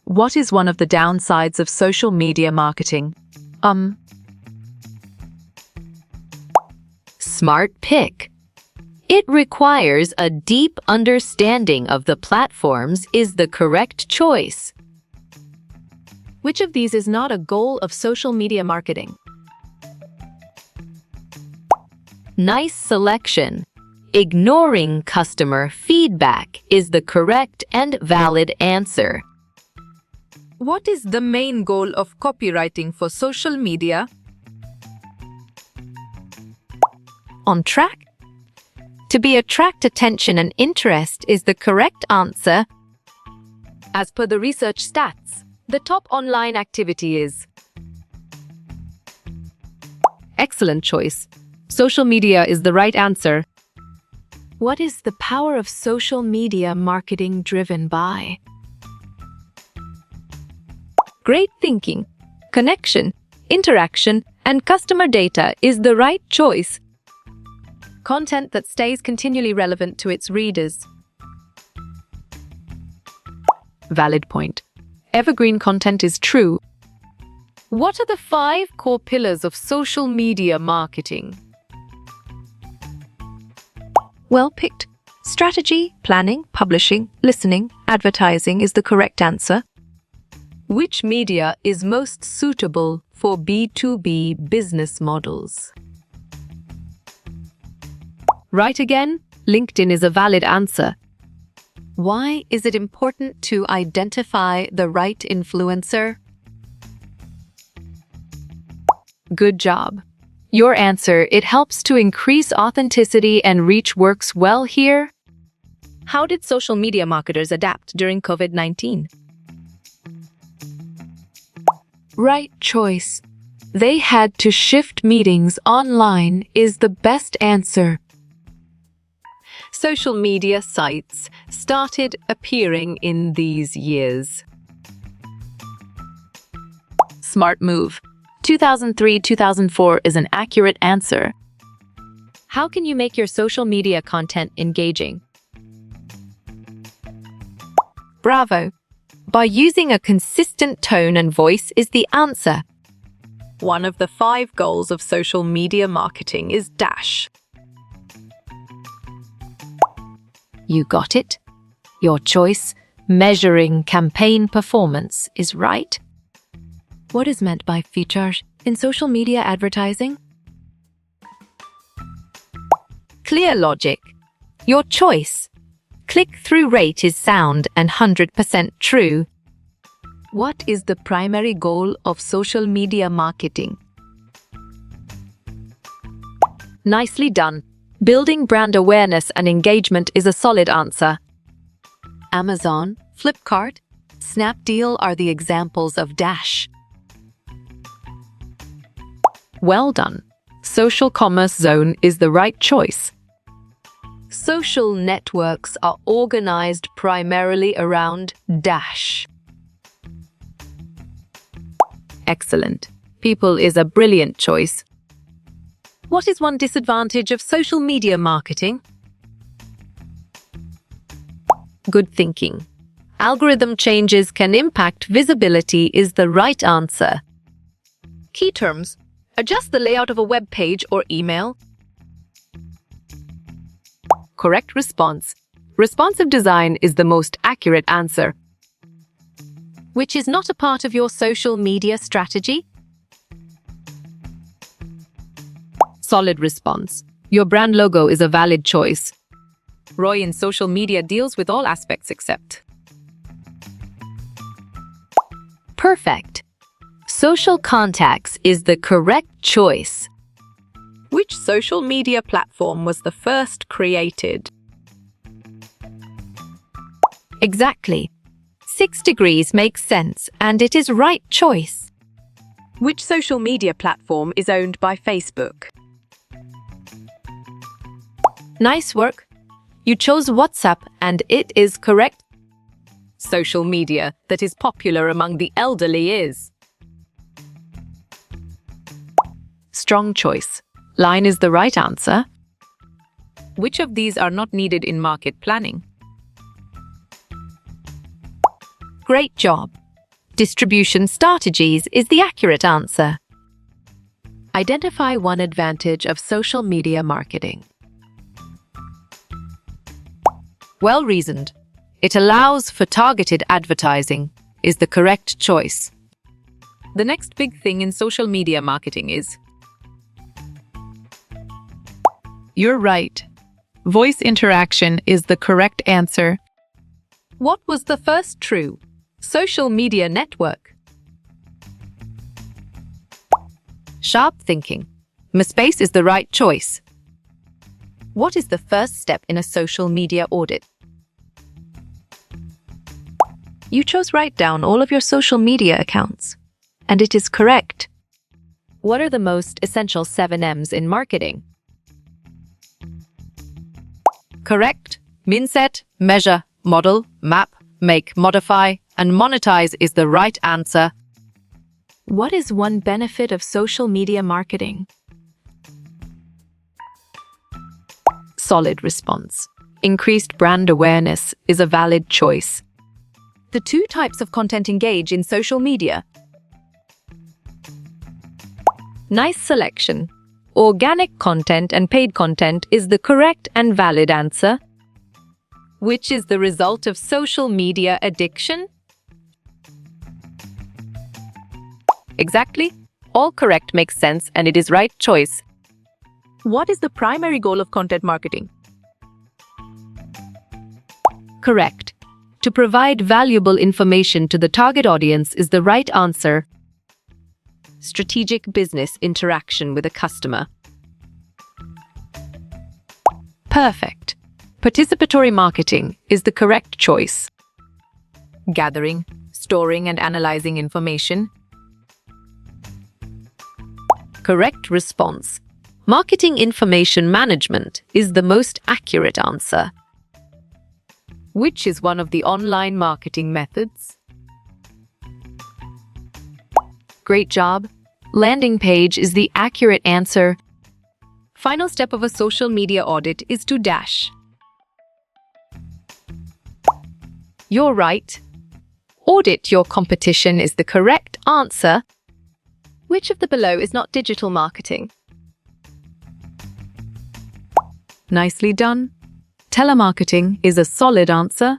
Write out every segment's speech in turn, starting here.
What is one of the downsides of social media marketing? Smart pick. It requires a deep understanding of the platforms is the correct choice. Which of these is not a goal of social media marketing? Nice selection. Ignoring customer feedback is the correct and valid answer. What is the main goal of copywriting for social media? On track? To be attract attention and interest is the correct answer. As per the research stats, the top online activity is Excellent choice. Social media is the right answer. What is the power of social media marketing driven by? Great thinking, connection, interaction, and customer data is the right choice. Content that stays continually relevant to its readers. Valid point. Evergreen content is true. What are the 5 core pillars of social media marketing? Well picked. Strategy, planning, publishing, listening, advertising is the correct answer. Which media is most suitable for B2B business models? Right again, LinkedIn is a valid answer. Why is it important to identify the right influencer? Good job. Your answer, it helps to increase authenticity and reach works well here. How did social media marketers adapt during COVID-19? Right choice. They had to shift meetings online is the best answer. Social media sites started appearing in these years. Smart move. 2003-2004 is an accurate answer. How can you make your social media content engaging? Bravo. By using a consistent tone and voice is the answer. One of the 5 goals of social media marketing is Dash. You got it. Your choice, measuring campaign performance, is right. What is meant by features in social media advertising? Clear logic. Your choice. Click-through rate is sound and 100% true. What is the primary goal of social media marketing? Nicely done. Building brand awareness and engagement is a solid answer. Amazon, Flipkart, Snapdeal are the examples of Dash. Well done. Social commerce zone is the right choice. Social networks are organized primarily around Dash. Excellent. People is a brilliant choice. What is one disadvantage of social media marketing? Good thinking. Algorithm changes can impact visibility is the right answer. Key terms. Adjust the layout of a web page or email. Correct response. Responsive design is the most accurate answer. Which is not a part of your social media strategy? Solid response. Your brand logo is a valid choice. Roy in social media deals with all aspects except. Perfect. Social contacts is the correct choice. Which social media platform was the first created? Exactly. 6 degrees makes sense and it is right choice. Which social media platform is owned by Facebook? Nice work. You chose WhatsApp and it is correct. Social media that is popular among the elderly is. Strong choice. Line is the right answer. Which of these are not needed in market planning? Great job. distribution strategies is the accurate answer. Identify one advantage of social media marketing. Well reasoned. It allows for targeted advertising is the correct choice. The next big thing in social media marketing is... You're right. Voice interaction is the correct answer. What was the first true social media network? Sharp thinking. MySpace is the right choice. What is the first step in a social media audit? You chose write down all of your social media accounts, and it is correct. What are the most essential 7 M's in marketing? Correct. Mindset, measure, model, map, make, modify, and monetize is the right answer. What is one benefit of social media marketing? Solid response. Increased brand awareness is a valid choice. The 2 types of content engage in social media. Nice selection. Organic content and paid content is the correct and valid answer. Which is the result of social media addiction? Exactly. All correct makes sense and it is right choice. What is the primary goal of content marketing? Correct. To provide valuable information to the target audience is the right answer. Strategic business interaction with a customer. Perfect. Participatory marketing is the correct choice. Gathering, storing, and analyzing information. Correct response. Marketing information management is the most accurate answer. Which is one of the online marketing methods? Great job. Landing page is the accurate answer. Final step of a social media audit is to dash. You're right. Audit your competition is the correct answer. Which of the below is not digital marketing? Nicely done. Telemarketing is a solid answer.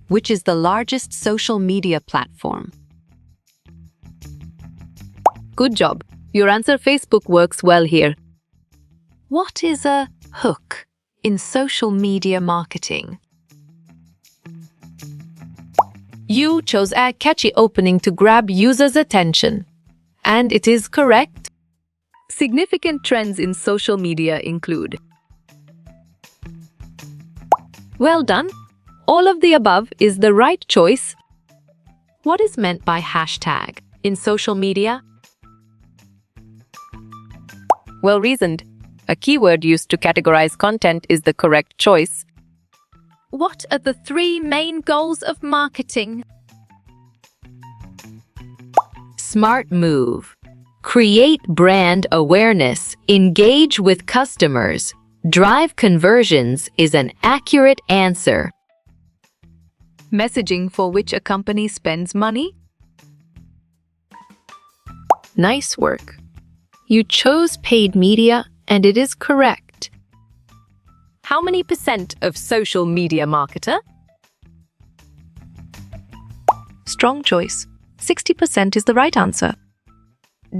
Which is the largest social media platform? Good job. Your answer Facebook works well here. What is a hook in social media marketing? You chose a catchy opening to grab users' attention. And it is correct. Significant trends in social media include... Well done. All of the above is the right choice. What is meant by hashtag in social media? Well reasoned. A keyword used to categorize content is the correct choice. What are the 3 main goals of marketing? Smart move. Create brand awareness, engage with customers, drive conversions is an accurate answer. Messaging for which a company spends money? Nice work. You chose paid media and it is correct. How many % of social media marketer? Strong choice. 60% is the right answer.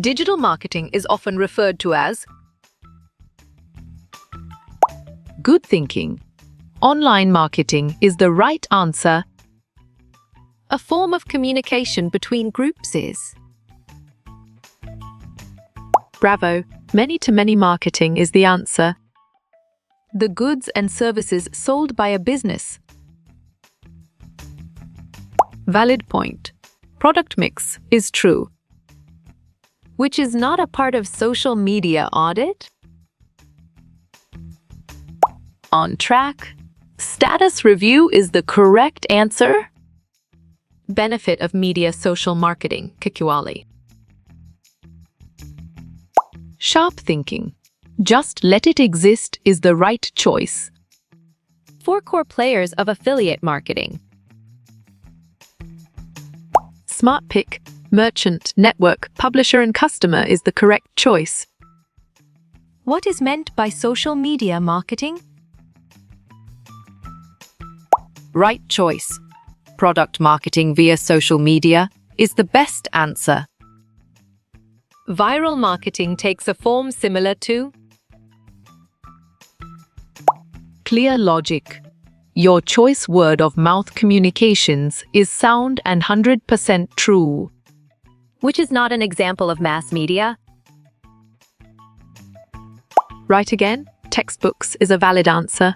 Digital marketing is often referred to as good thinking. Online marketing is the right answer. A form of communication between groups is... Bravo. Many-to-many marketing is the answer. The goods and services sold by a business. Valid point. Product mix is true. Which is not a part of social media audit? On track. Status review is the correct answer. Benefit of media social marketing, Kikuali. Sharp thinking. Just let it exist is the right choice. 4 core players of affiliate marketing. Smart pick, merchant, network, publisher, and customer is the correct choice. What is meant by social media marketing? Right choice. Product marketing via social media is the best answer. Viral marketing takes a form similar to Clear logic. Your choice word of mouth communications is sound and 100% true. which is not an example of mass media. Right again, textbooks is a valid answer.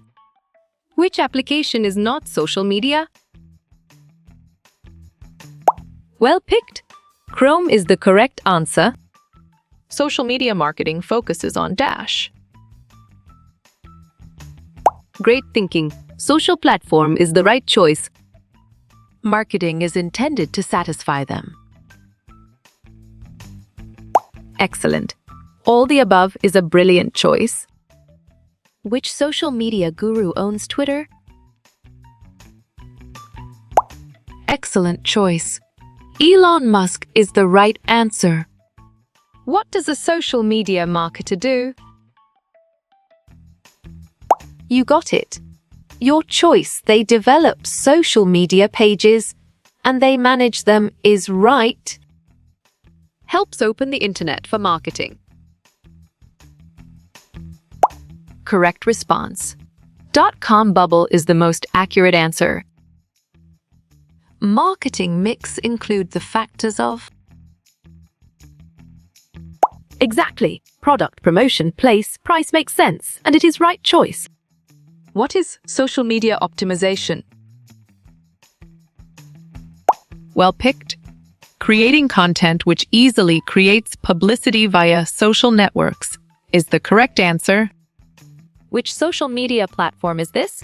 Which application is not social media? Well picked. Chrome is the correct answer. Social media marketing focuses on dash. Great thinking. Social platform is the right choice. Marketing is intended to satisfy them. Excellent. All the above is a brilliant choice. Which social media guru owns Twitter? Excellent choice. Elon Musk is the right answer. What does a social media marketer do? You got it. Your choice, they develop social media pages and they manage them, is right. Helps open the internet for marketing. Correct response. .com bubble is the most accurate answer. Marketing mix include the factors of Exactly. Product, promotion, place, price makes sense, and it is right choice. What is social media optimization? Well picked. Creating content which easily creates publicity via social networks is the correct answer. Which social media platform is this?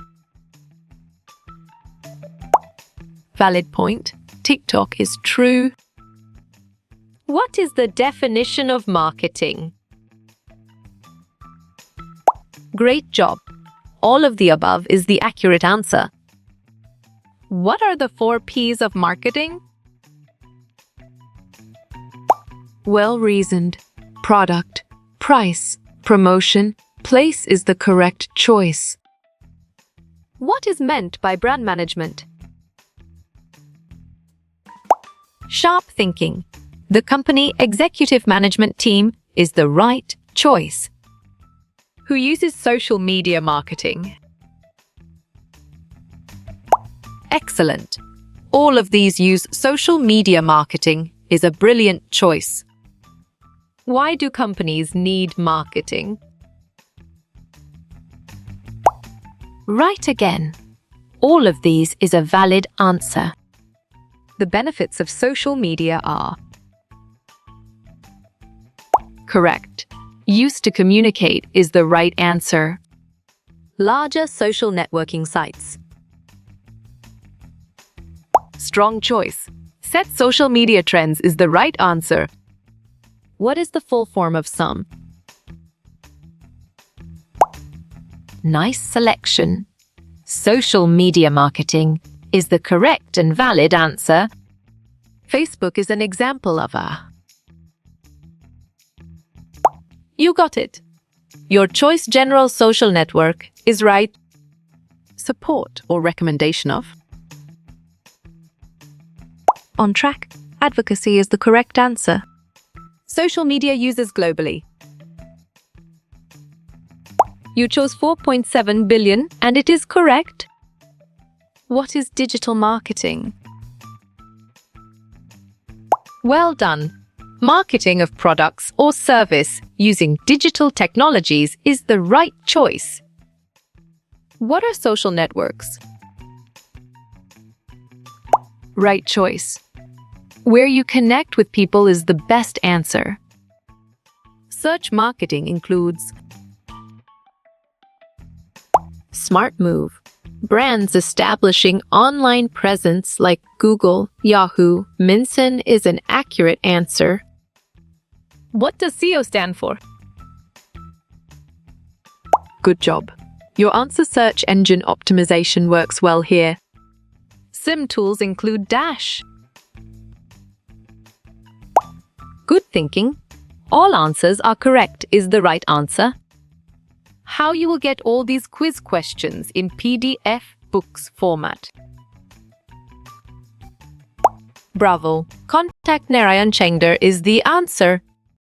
Valid point. TikTok is true. What is the definition of marketing? Great job. All of the above is the accurate answer. What are the 4 P's of marketing? Well-reasoned. Product, price, promotion, place is the correct choice. What is meant by brand management? Sharp thinking. The company executive management team is the right choice. Who uses social media marketing? Excellent. All of these use social media marketing is a brilliant choice. Why do companies need marketing? Right again. All of these is a valid answer. The benefits of social media are correct. Use to communicate is the right answer. larger social networking sites. Strong choice. Set social media trends is the right answer. What is the full form of SUM? Nice selection. Social media marketing is the correct and valid answer. Facebook is an example of a. You got it. Your choice general social network is right. Support or recommendation of. On track. Advocacy is the correct answer. Social media users globally. You chose 4.7 billion and it is correct. What is digital marketing? Well done. Marketing of products or service using digital technologies is the right choice. What are social networks? Right choice. Where you connect with people is the best answer. Search marketing includes Smart move. Brands establishing online presence like Google, Yahoo, Minson is an accurate answer. What does SEO stand for? Good job. Your answer search engine optimization works well here. SIM tools include Dash. Good thinking. All answers are correct is the right answer. How you will get all these quiz questions in PDF books format. Bravo. Contact Narayan Chengder is the answer.